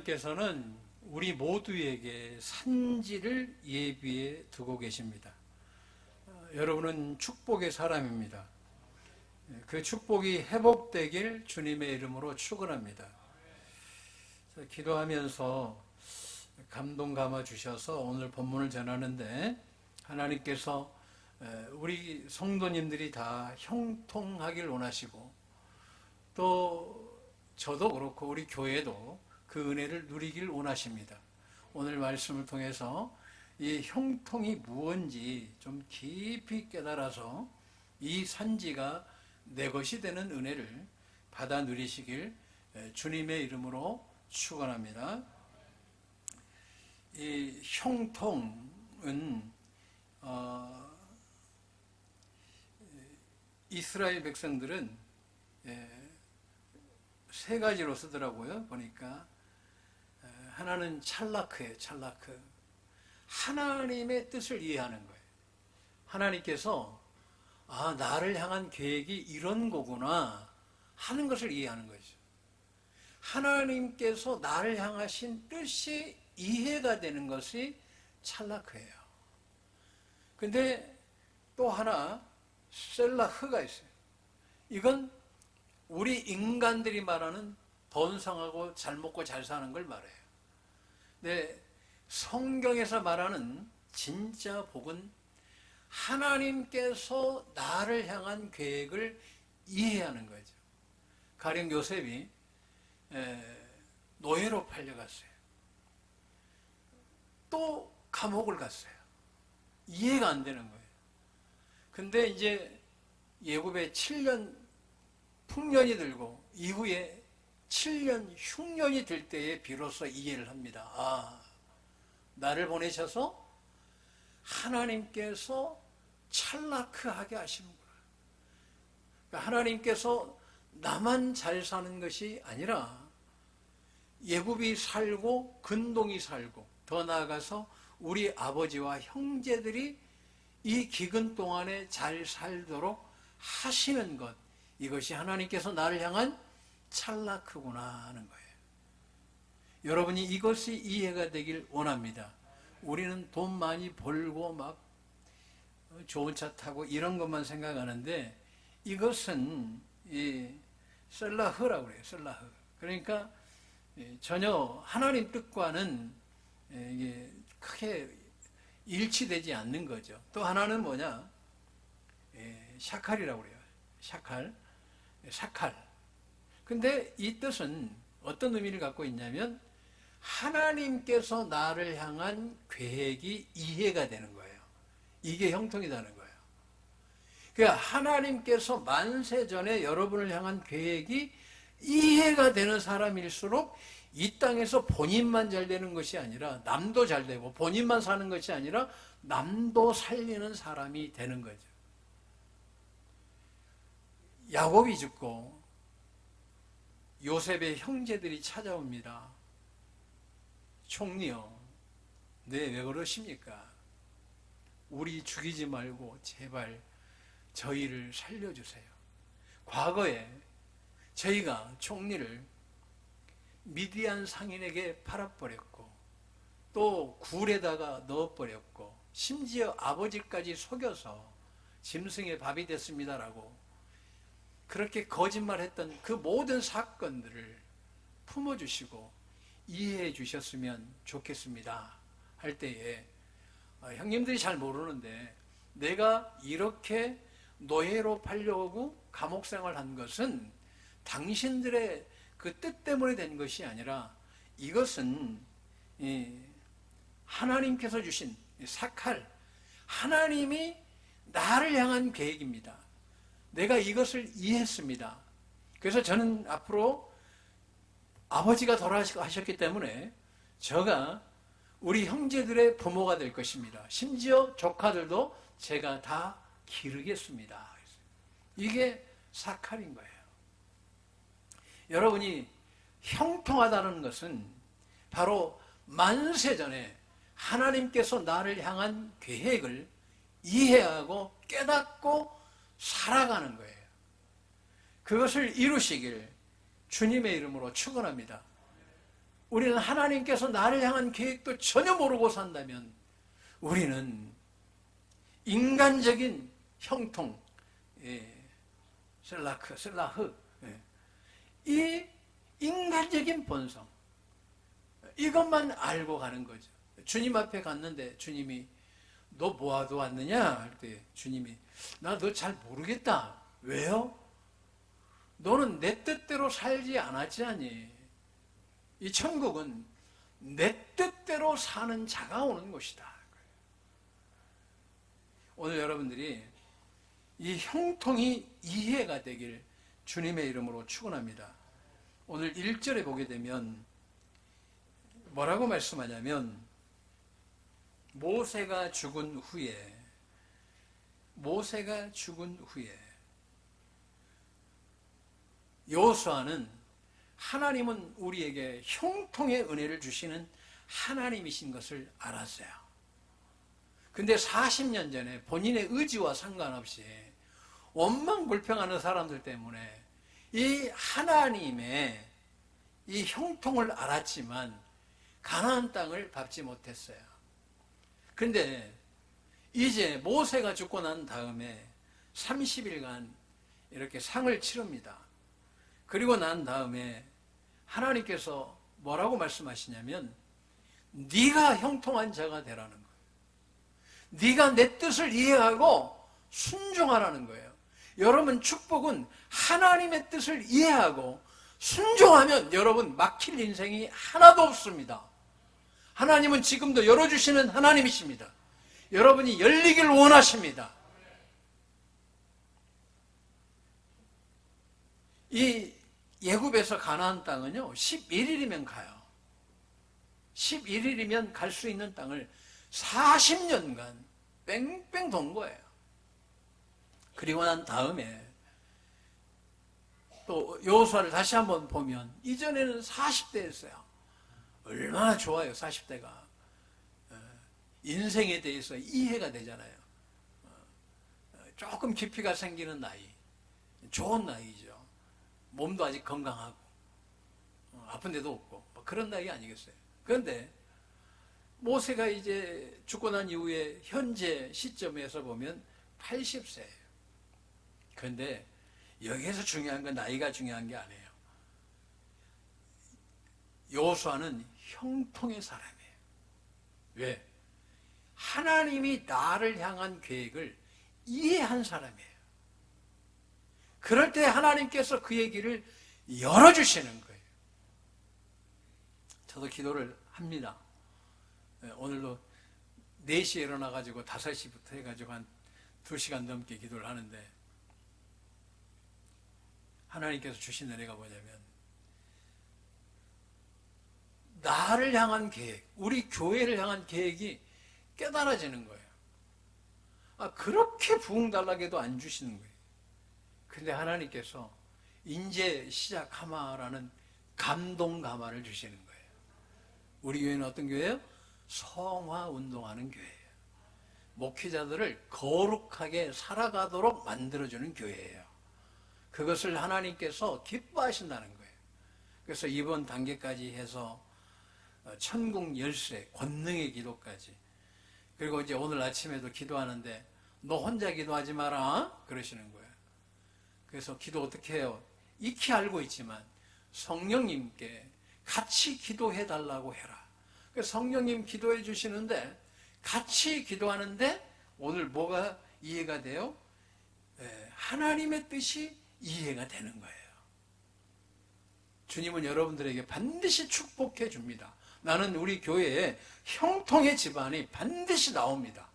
하나님께서는 우리 모두에게 산지를 예비해 두고 계십니다. 여러분은 축복의 사람입니다. 그 축복이 회복되길 주님의 이름으로 축원합니다. 기도하면서 감동 감아 주셔서 오늘 본문을 전하는데, 하나님께서 우리 성도님들이 다 형통하길 원하시고, 또 저도 그렇고 우리 교회도 그 은혜를 누리길 원하십니다. 오늘 말씀을 통해서 이 형통이 무엇인지 좀 깊이 깨달아서 이 산지가 내 것이 되는 은혜를 받아 누리시길 주님의 이름으로 축원합니다. 이 형통은 이스라엘 백성들은 세 가지로 쓰더라고요. 보니까 하나는 찰라크예요. 찰라크. 하나님의 뜻을 이해하는 거예요. 하나님께서 나를 향한 계획이 이런 거구나 하는 것을 이해하는 거죠. 하나님께서 나를 향하신 뜻이 이해가 되는 것이 찰라크예요. 근데 또 하나 셀라흐가 있어요. 이건 우리 인간들이 말하는 번성하고 잘 먹고 잘 사는 걸 말해요. 근데 성경에서 말하는 진짜 복은 하나님께서 나를 향한 계획을 이해하는 거죠. 가령 요셉이 노예로 팔려갔어요. 또 감옥을 갔어요. 이해가 안 되는 거예요. 근데 이제 예굽에 7년 풍년이 들고 이후에 7년 흉년이 들 때에 비로소 이해를 합니다. 나를 보내셔서 하나님께서 찰라크하게 하시는구나. 그러니까 하나님께서 나만 잘 사는 것이 아니라 예굽이 살고 근동이 살고 더 나아가서 우리 아버지와 형제들이 이 기근 동안에 잘 살도록 하시는 것, 이것이 하나님께서 나를 향한 찰라크구나 하는 거예요. 여러분이 이것이 이해가 되길 원합니다. 우리는 돈 많이 벌고 막 좋은 차 타고 이런 것만 생각하는데, 이것은 셀라흐라고 그래요. 셀라흐. 그러니까 전혀 하나님 뜻과는 크게 일치되지 않는 거죠. 또 하나는 뭐냐? 샤칼이라고 그래요. 샤칼. 근데 이 뜻은 어떤 의미를 갖고 있냐면, 하나님께서 나를 향한 계획이 이해가 되는 거예요. 이게 형통이라는 거예요. 그러니까 하나님께서 만세전에 여러분을 향한 계획이 이해가 되는 사람일수록 이 땅에서 본인만 잘 되는 것이 아니라 남도 잘 되고, 본인만 사는 것이 아니라 남도 살리는 사람이 되는 거죠. 야곱이 죽고 요셉의 형제들이 찾아옵니다. 총리요, 네, 왜 그러십니까? 우리 죽이지 말고 제발 저희를 살려주세요. 과거에 저희가 총리를 미디안 상인에게 팔아버렸고, 또 굴에다가 넣어버렸고, 심지어 아버지까지 속여서 짐승의 밥이 됐습니다라고 그렇게 거짓말했던 그 모든 사건들을 품어주시고 이해해 주셨으면 좋겠습니다 할 때에, 형님들이 잘 모르는데 내가 이렇게 노예로 팔려오고 감옥 생활한 것은 당신들의 그 뜻 때문에 된 것이 아니라, 이것은 하나님께서 주신 사칼, 하나님이 나를 향한 계획입니다. 내가 이것을 이해했습니다. 그래서 저는 앞으로 아버지가 돌아가셨기 때문에 제가 우리 형제들의 부모가 될 것입니다. 심지어 조카들도 제가 다 기르겠습니다. 이게 사칼인 거예요. 여러분이 형통하다는 것은 바로 만세전에 하나님께서 나를 향한 계획을 이해하고 깨닫고 살아가는 거예요. 그것을 이루시길 주님의 이름으로 축원합니다. 우리는 하나님께서 나를 향한 계획도 전혀 모르고 산다면 우리는 인간적인 형통, 슬라흐, 이 인간적인 본성, 이것만 알고 가는 거죠. 주님 앞에 갔는데 주님이 너 뭐하러 왔느냐 할 때 주님이 나 너 잘 모르겠다. 왜요? 너는 내 뜻대로 살지 않았지 않니? 이 천국은 내 뜻대로 사는 자가 오는 곳이다. 오늘 여러분들이 이 형통이 이해가 되길 주님의 이름으로 축원합니다. 오늘 1절에 보게 되면 뭐라고 말씀하냐면 모세가 죽은 후에 여호수아는 하나님은 우리에게 형통의 은혜를 주시는 하나님이신 것을 알았어요. 근데 40년 전에 본인의 의지와 상관없이 원망불평하는 사람들 때문에 이 하나님의 이 형통을 알았지만 가나안 땅을 밟지 못했어요. 그런데 이제 모세가 죽고 난 다음에 30일간 이렇게 상을 치릅니다. 그리고 난 다음에 하나님께서 뭐라고 말씀하시냐면 네가 형통한 자가 되라는 거예요. 네가 내 뜻을 이해하고 순종하라는 거예요. 여러분, 축복은 하나님의 뜻을 이해하고 순종하면 여러분 막힐 인생이 하나도 없습니다. 하나님은 지금도 열어주시는 하나님이십니다. 여러분이 열리길 원하십니다. 이 예굽에서 가나안 땅은요 11일이면 가요. 11일이면 갈 수 있는 땅을 40년간 뺑뺑 돈 거예요. 그리고 난 다음에 또 여호수아를 다시 한번 보면 이전에는 40대였어요. 얼마나 좋아요. 40대가 인생에 대해서 이해가 되잖아요. 조금 깊이가 생기는 나이, 좋은 나이죠. 몸도 아직 건강하고 아픈 데도 없고 뭐 그런 나이 아니겠어요. 그런데 모세가 이제 죽고 난 이후에 현재 시점에서 보면 80세예요. 그런데 여기에서 중요한 건 나이가 중요한 게 아니에요. 여호수아는 형통의 사람이에요. 왜? 하나님이 나를 향한 계획을 이해한 사람이에요. 그럴 때 하나님께서 그의 길을 열어주시는 거예요. 저도 기도를 합니다. 오늘도 4시에 일어나가지고 5시부터 해가지고 한 2시간 넘게 기도를 하는데 하나님께서 주신 은혜가 뭐냐면 나를 향한 계획, 우리 교회를 향한 계획이 깨달아지는 거예요. 그렇게 부흥달락에도 안 주시는 거예요. 근데 하나님께서 이제 시작하마라는 감동감화를 주시는 거예요. 우리 교회는 어떤 교회예요? 성화운동하는 교회예요. 목회자들을 거룩하게 살아가도록 만들어주는 교회예요. 그것을 하나님께서 기뻐하신다는 거예요. 그래서 이번 단계까지 해서 천국 열쇠, 권능의 기도까지, 그리고 이제 오늘 아침에도 기도하는데 너 혼자 기도하지 마라 그러시는 거예요. 그래서 기도 어떻게 해요? 익히 알고 있지만 성령님께 같이 기도해 달라고 해라. 그래서 성령님 기도해 주시는데 같이 기도하는데 오늘 뭐가 이해가 돼요? 하나님의 뜻이 이해가 되는 거예요. 주님은 여러분들에게 반드시 축복해 줍니다. 나는 우리 교회에 형통의 집안이 반드시 나옵니다.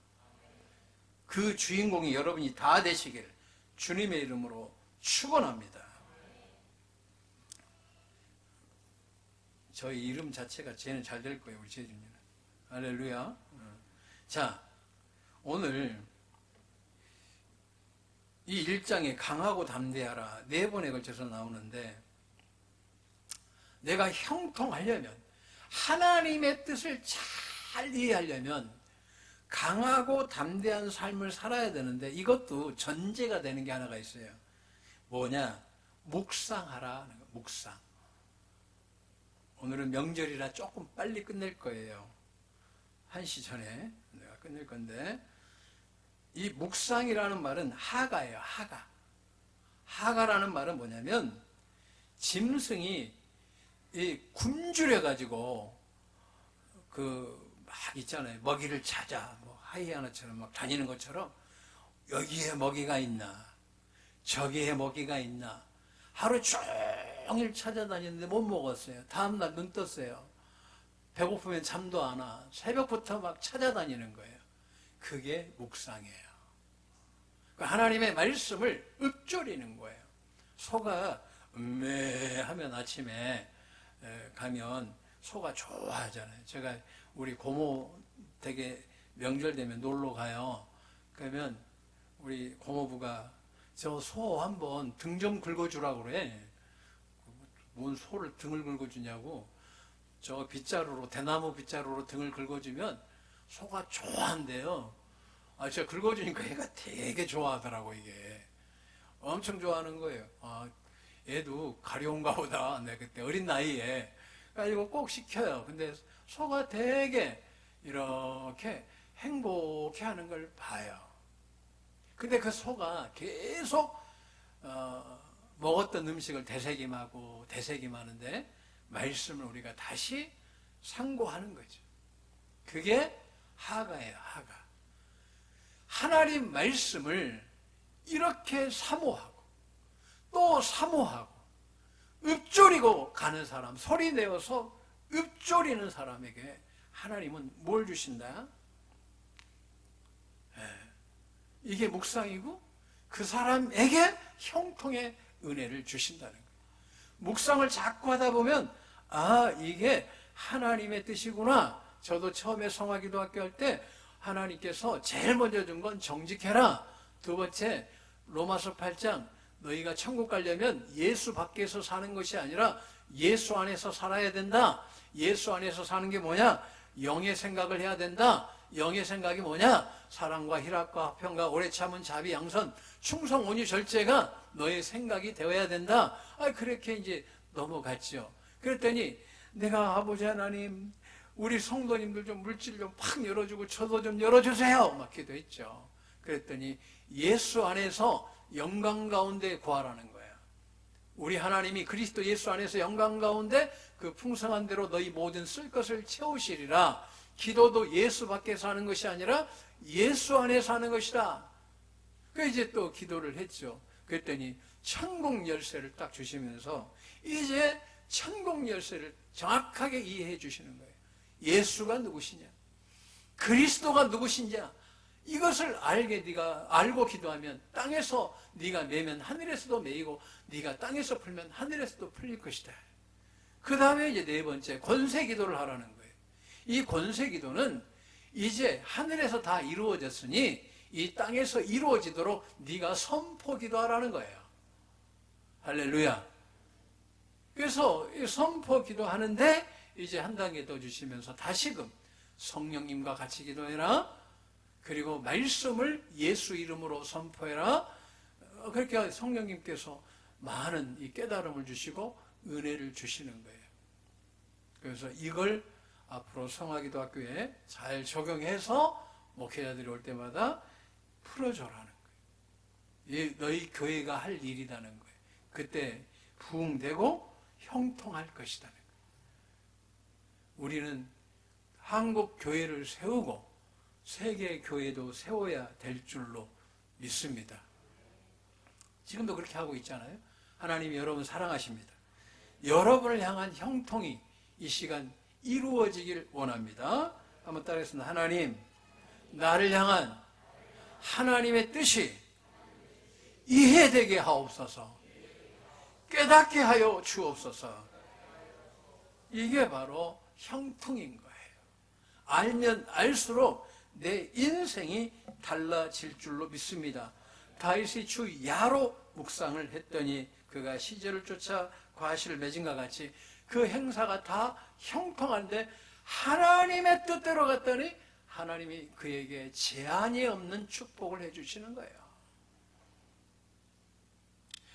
그 주인공이 여러분이 다 되시길 주님의 이름으로 축원합니다. 저희 이름 자체가 쟤는 잘 될 거예요. 우리 재준이는. 할렐루야. 자, 오늘 이 1장에 강하고 담대하라 4번에 걸쳐서 나오는데 내가 형통하려면 하나님의 뜻을 잘 이해하려면 강하고 담대한 삶을 살아야 되는데 이것도 전제가 되는 게 하나가 있어요. 뭐냐? 묵상하라. 묵상. 오늘은 명절이라 조금 빨리 끝낼 거예요. 1시 전에 내가 끝낼 건데, 이 묵상이라는 말은 하가예요. 하가라는 말은 뭐냐면 짐승이 이 굶주려 가지고 막 있잖아요. 먹이를 찾아 뭐 하이에나처럼 막 다니는 것처럼 여기에 먹이가 있나 저기에 먹이가 있나 하루 종일 찾아다니는데 못 먹었어요. 다음날 눈 떴어요. 배고프면 잠도 안 와. 새벽부터 막 찾아다니는 거예요. 그게 묵상이에요. 하나님의 말씀을 읊조리는 거예요. 소가 하면 아침에 가면 소가 좋아하잖아요. 제가 우리 고모 댁에 명절 되면 놀러 가요. 그러면 우리 고모부가 저 소 한번 등 좀 긁어주라고 그래. 뭔 소를 등을 긁어주냐고. 저 빗자루로, 대나무 빗자루로 등을 긁어주면 소가 좋아한대요. 제가 긁어주니까 얘가 되게 좋아하더라고. 이게 엄청 좋아하는 거예요. 얘도 가려운가 보다. 내 그때 어린 나이에 가지고 꼭 시켜요. 근데 소가 되게 이렇게 행복해하는 걸 봐요. 근데 그 소가 계속 먹었던 음식을 되새김하는데 말씀을 우리가 다시 상고하는 거죠. 그게 하가예요. 하가. 하나님 말씀을 이렇게 사모하고 또 사모하고 읊조리고 가는 사람, 소리 내어서 읊조리는 사람에게 하나님은 뭘 주신다? 이게 묵상이고 그 사람에게 형통의 은혜를 주신다는 거예요. 묵상을 자꾸 하다 보면 이게 하나님의 뜻이구나. 저도 처음에 성화기도학교 할 때 하나님께서 제일 먼저 준 건 정직해라. 두 번째 로마서 8장 너희가 천국 가려면 예수 밖에서 사는 것이 아니라 예수 안에서 살아야 된다. 예수 안에서 사는 게 뭐냐? 영의 생각을 해야 된다. 영의 생각이 뭐냐? 사랑과 희락과 화평과 오래 참은 자비 양선 충성 온유 절제가 너의 생각이 되어야 된다. 그렇게 이제 넘어갔죠. 그랬더니 내가 아버지 하나님 우리 성도님들 좀 물질 좀 팍 열어주고 저도 좀 열어주세요. 막 기도했죠. 그랬더니 예수 안에서 영광 가운데 거하라는 거예요. 우리 하나님이 그리스도 예수 안에서 영광 가운데 그 풍성한 대로 너희 모든 쓸 것을 채우시리라. 기도도 예수 밖에서 하는 것이 아니라 예수 안에서 하는 것이다. 그 이제 또 기도를 했죠. 그랬더니 천국 열쇠를 딱 주시면서 이제 천국 열쇠를 정확하게 이해해 주시는 거예요. 예수가 누구시냐? 그리스도가 누구시냐? 이것을 네가 알고 기도하면 땅에서 네가 매면 하늘에서도 매이고 네가 땅에서 풀면 하늘에서도 풀릴 것이다. 그 다음에 이제 네 번째 권세 기도를 하라는 거예요. 이 권세 기도는 이제 하늘에서 다 이루어졌으니 이 땅에서 이루어지도록 네가 선포 기도하라는 거예요. 할렐루야. 그래서 이 선포 기도하는데 이제 한 단계 더 주시면서 다시금 성령님과 같이 기도해라. 그리고 말씀을 예수 이름으로 선포해라. 그렇게 성령님께서 많은 이 깨달음을 주시고 은혜를 주시는 거예요. 그래서 이걸 앞으로 성화기도학교에 잘 적용해서 목회자들이 올 때마다 풀어줘라는 거예요. 너희 교회가 할 일이라는 거예요. 그때 부흥되고 형통할 것이라는 거예요. 우리는 한국 교회를 세우고 세계 교회도 세워야 될 줄로 믿습니다. 지금도 그렇게 하고 있잖아요. 하나님이 여러분 사랑하십니다. 여러분을 향한 형통이 이 시간 이루어지길 원합니다. 한번 따라하겠습니다. 하나님, 나를 향한 하나님의 뜻이 이해되게 하옵소서. 깨닫게 하여 주옵소서. 이게 바로 형통인 거예요. 알면 알수록 내 인생이 달라질 줄로 믿습니다. 다윗이 주 야로 묵상을 했더니 그가 시절을 쫓아 과실을 맺은 것 같이 그 행사가 다 형통한데 하나님의 뜻대로 갔더니 하나님이 그에게 제한이 없는 축복을 해주시는 거예요.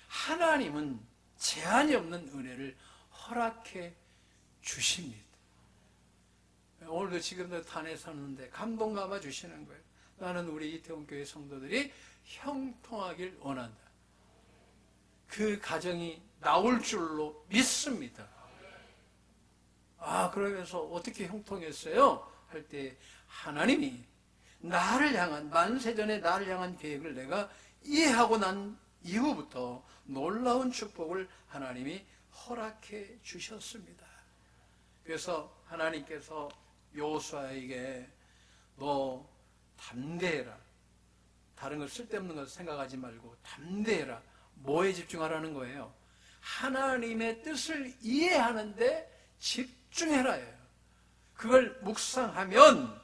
하나님은 제한이 없는 은혜를 허락해 주십니다. 오늘도 지금도 탄에 섰는데 감동 감아 주시는 거예요. 나는 우리 이태원 교회 성도들이 형통하길 원한다. 그 가정이 나올 줄로 믿습니다. 그러면서 어떻게 형통했어요? 할 때 하나님이 나를 향한, 만세전에 나를 향한 계획을 내가 이해하고 난 이후부터 놀라운 축복을 하나님이 허락해 주셨습니다. 그래서 하나님께서 여호수아에게 너 담대해라. 다른 걸 쓸데없는 것 생각하지 말고 담대해라. 뭐에 집중하라는 거예요? 하나님의 뜻을 이해하는데 집중해라예요. 그걸 묵상하면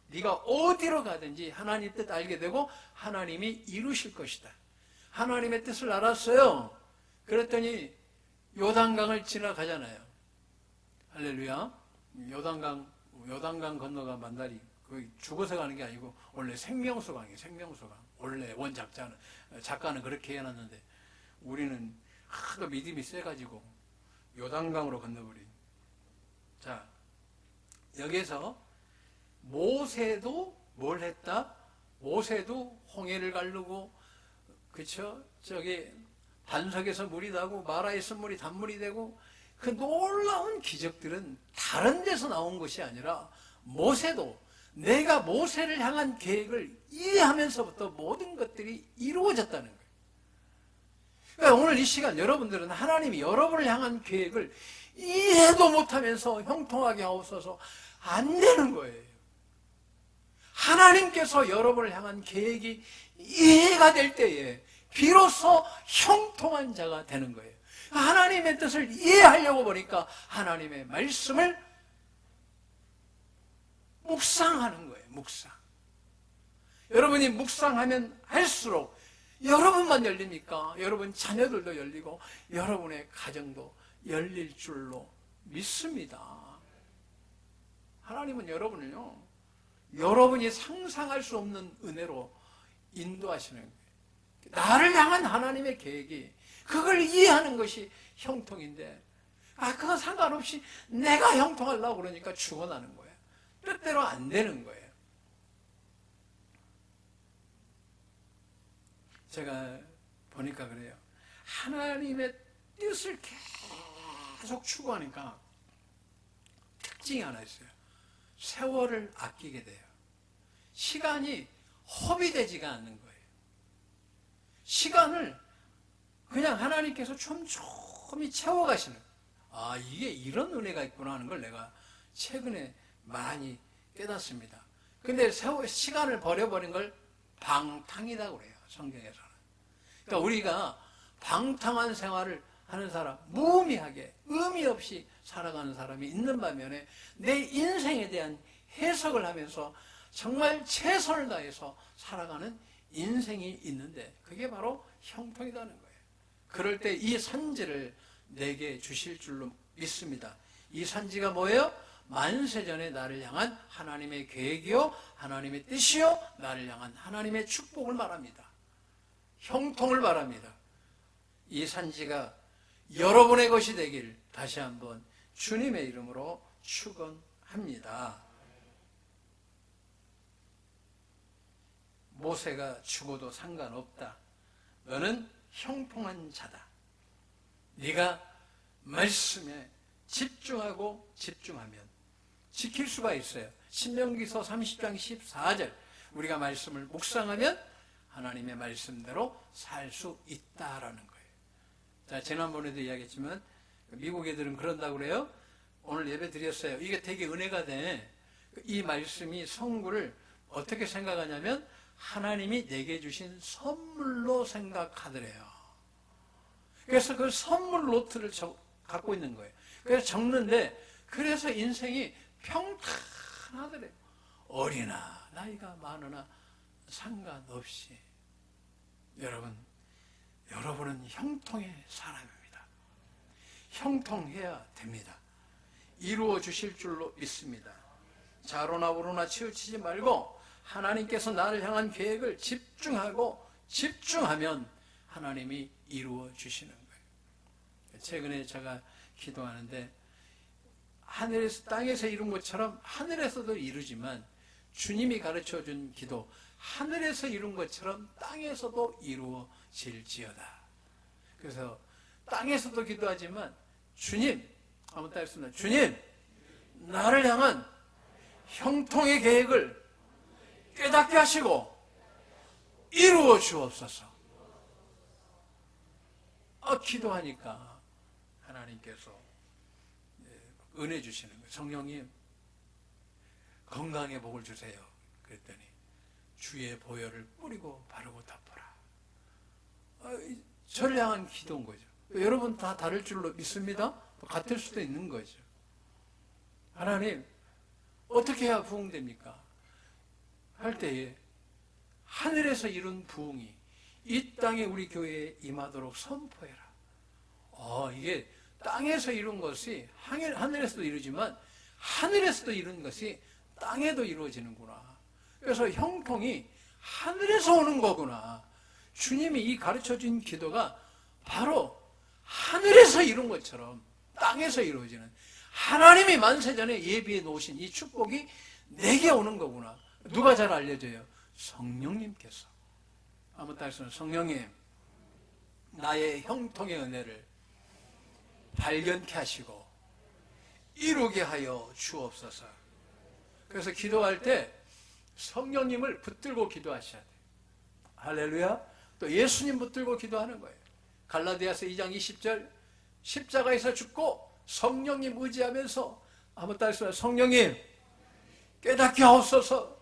네가 어디로 가든지 하나님 뜻 알게 되고 하나님이 이루실 것이다. 하나님의 뜻을 알았어요. 그랬더니 요단강을 지나가잖아요. 할렐루야. 요단강 건너가 만다리. 거기 죽어서 가는 게 아니고 원래 생명수강이에요. 생명수강. 원래 작가는 그렇게 해놨는데 우리는 하도 믿음이 세가지고 요단강으로 건너버린. 자, 여기서 모세도 뭘 했다? 모세도 홍해를 가르고, 그쵸? 저기 반석에서 물이 나고 마라에서 물이 단물이 되고, 그 놀라운 기적들은 다른 데서 나온 것이 아니라 모세도 내가 모세를 향한 계획을 이해하면서부터 모든 것들이 이루어졌다는 거예요. 그러니까 오늘 이 시간 여러분들은 하나님이 여러분을 향한 계획을 이해도 못하면서 형통하게 하옵소서 안 되는 거예요. 하나님께서 여러분을 향한 계획이 이해가 될 때에 비로소 형통한 자가 되는 거예요. 하나님의 뜻을 이해하려고 보니까 하나님의 말씀을 묵상하는 거예요. 묵상. 여러분이 묵상하면 할수록 여러분만 열립니까? 여러분 자녀들도 열리고 여러분의 가정도 열릴 줄로 믿습니다. 하나님은 여러분을요, 여러분이 상상할 수 없는 은혜로 인도하시는 거예요. 나를 향한 하나님의 계획이, 그걸 이해하는 것이 형통인데, 그건 상관없이 내가 형통하려고 그러니까 죽어나는 거예요. 뜻대로 안 되는 거예요. 제가 보니까 그래요. 하나님의 뜻을 계속 추구하니까 특징이 하나 있어요. 세월을 아끼게 돼요. 시간이 허비되지가 않는 거예요. 시간을 그냥 하나님께서 촘촘히 채워가시는, 이게 이런 은혜가 있구나 하는 걸 내가 최근에 많이 깨닫습니다. 근데 시간을 버려버린 걸 방탕이라고 그래요. 성경에서는. 그러니까 우리가 방탕한 생활을 하는 사람, 무의미하게 의미 없이 살아가는 사람이 있는 반면에 내 인생에 대한 해석을 하면서 정말 최선을 다해서 살아가는 인생이 있는데 그게 바로 형통이라는 거예요. 그럴 때 이 산지를 내게 주실 줄로 믿습니다. 이 산지가 뭐예요? 만세전에 나를 향한 하나님의 계획이요, 하나님의 뜻이요, 나를 향한 하나님의 축복을 말합니다. 형통을 말합니다. 이 산지가 여러분의 것이 되길 다시 한번 주님의 이름으로 축원합니다. 모세가 죽어도 상관없다. 너는 형통한 자다. 네가 말씀에 집중하고 집중하면 지킬 수가 있어요. 신명기서 30장 14절 우리가 말씀을 묵상하면 하나님의 말씀대로 살 수 있다라는 거예요. 자, 지난번에도 이야기했지만 미국 애들은 그런다고 그래요. 오늘 예배 드렸어요. 이게 되게 은혜가 돼. 이 말씀이 성구를 어떻게 생각하냐면 하나님이 내게 주신 선물로 생각하더래요. 그래서 그 선물 노트를 갖고 있는 거예요. 그래서 적는데 그래서 인생이 평탄하더래요. 어리나 나이가 많으나 상관없이 여러분은 형통의 사람입니다. 형통해야 됩니다. 이루어 주실 줄로 믿습니다. 좌로나 우로나 치우치지 말고 하나님께서 나를 향한 계획을 집중하면 하나님이 이루어 주시는 거예요. 최근에 제가 기도하는데 하늘에서 땅에서 이룬 것처럼 하늘에서도 이루지만 주님이 가르쳐 준 기도, 하늘에서 이룬 것처럼 땅에서도 이루어질지어다. 그래서 땅에서도 기도하지만 주님, 한번 따르겠습니다. 주님, 나를 향한 형통의 계획을 깨닫게 하시고 이루어 주옵소서. 기도하니까 하나님께서 은혜 주시는 거예요. 성령님, 건강의 복을 주세요. 그랬더니 주의 보혈을 뿌리고 바르고 덮어라. 저를 향한 기도인 거죠. 여러분 다 다를 줄로 믿습니다. 같을 수도 있는 거죠. 하나님, 어떻게 해야 부흥됩니까? 할 때에 하늘에서 이룬 부흥이 이 땅에 우리 교회에 임하도록 선포해라. 이게 땅에서 이룬 것이 하늘에서도 이루지만 하늘에서도 이룬 것이 땅에도 이루어지는구나. 그래서 형통이 하늘에서 오는 거구나. 주님이 이 가르쳐준 기도가 바로 하늘에서 이룬 것처럼 땅에서 이루어지는, 하나님이 만세전에 예비해 놓으신 이 축복이 내게 오는 거구나. 누가 잘 알려줘요? 성령님께서. 한번 따라서 성령님, 나의 형통의 은혜를 발견케 하시고 이루게 하여 주옵소서. 그래서 기도할 때 성령님을 붙들고 기도하셔야 돼요. 할렐루야. 또 예수님 붙들고 기도하는 거예요. 갈라디아서 2장 20절, 십자가에서 죽고 성령님 의지하면서, 한번 따라서 성령님 깨닫게 하옵소서,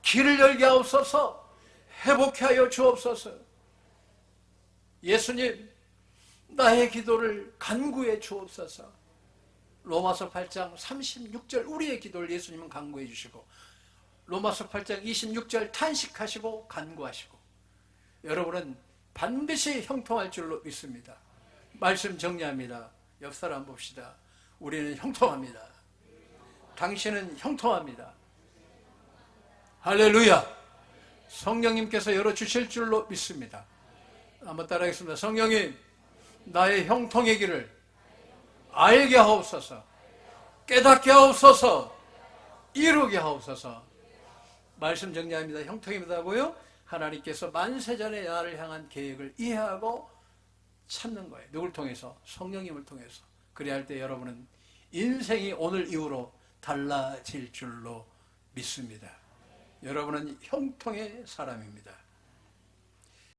길을 열게 하옵소서, 회복케 하여 주옵소서. 예수님, 나의 기도를 간구해 주옵소서. 로마서 8장 36절 우리의 기도를 예수님은 간구해 주시고, 로마서 8장 26절 탄식하시고 간구하시고, 여러분은 반드시 형통할 줄로 믿습니다. 말씀 정리합니다. 옆 사람 봅시다. 우리는 형통합니다. 당신은 형통합니다. 할렐루야. 성령님께서 열어주실 줄로 믿습니다. 한번 따라하겠습니다. 성령님, 나의 형통의 길을 알게 하옵소서, 깨닫게 하옵소서, 이루게 하옵소서. 말씀 정리합니다. 형통입니다고요? 하나님께서 만세전에 나를 향한 계획을 이해하고 찾는 거예요. 누굴 통해서? 성령님을 통해서. 그래야 할 때 여러분은 인생이 오늘 이후로 달라질 줄로 믿습니다. 여러분은 형통의 사람입니다.